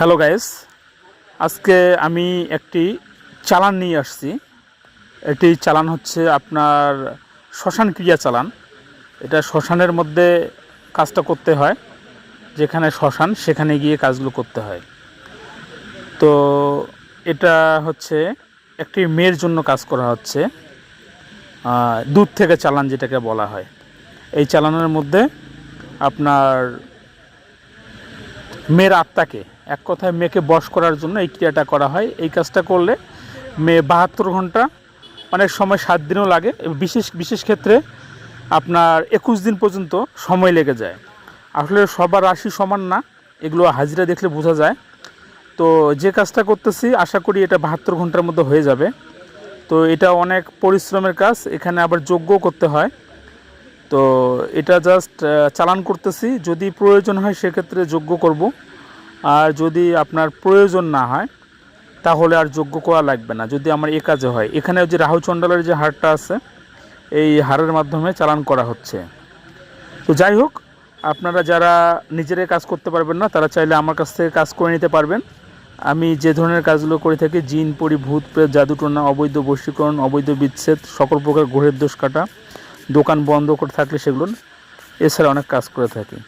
Hello guys, আজকে আমি একটি চালান নিয়ে আসছি। এটি চালান হচ্ছে আপনার শ্মশান ক্রিয়া চালান। এটা শ্মশানের মধ্যে কাজটা করতে হয়, যেখানে শ্মশান সেখানে গিয়ে কাজগুলো করতে হয়। তো এটা হচ্ছে একটি মেয়ের জন্য কাজ করা হচ্ছে, দুধ থেকে চালান যেটাকে বলা হয়। এই চালানের মধ্যে আপনার মেয়ের আত্মাকে, এক কথায় মেয়েকে বশ করার জন্য এই ক্রিয়াটা করা হয়। এই কাজটা করলে মেয়ে 72 ঘন্টা, অনেক সময় 7 দিনও লাগে, বিশেষ বিশেষ ক্ষেত্রে আপনার 21 দিন পর্যন্ত সময় লেগে যায়। আসলে সবার রাশি সমান না, এগুলো হাজিরা দেখলে বোঝা যায়। তো যে কাজটা করতেছি আশা করি এটা 72 ঘন্টার মধ্যে হয়ে যাবে। তো এটা অনেক পরিশ্রমের কাজ, এখানে আবার যজ্ঞ করতে হয়। তো এটা জাস্ট চালান করতেছি, যদি প্রয়োজন হয় সেক্ষেত্রে যজ্ঞ করব, আর যদি আপনার প্রয়োজন না হয় তাহলে আর যজ্ঞ করা লাগবে না, যদি আমার এ কাজে হয়। এখানে যে রাহু চণ্ডালের যে হাড়টা আছে, এই হাড়ের মাধ্যমে চালান করা হচ্ছে। তো যাই হোক, আপনারা যারা নিজেরাই কাজ করতে পারবেন না তারা চাইলে আমার কাছ থেকে কাজ করে নিতে পারবেন। আমি যে ধরনের কাজগুলো করে থাকি, জিন পরি ভূত প্রেত জাদুটোনা, অবৈধ বশীকরণ, অবৈধ বিচ্ছেদ, সকল প্রকার গ্রহের দোষ কাটা, দোকান বন্ধ করে থাকলে সেগুলো, এছাড়া অনেক কাজ করে থাকি।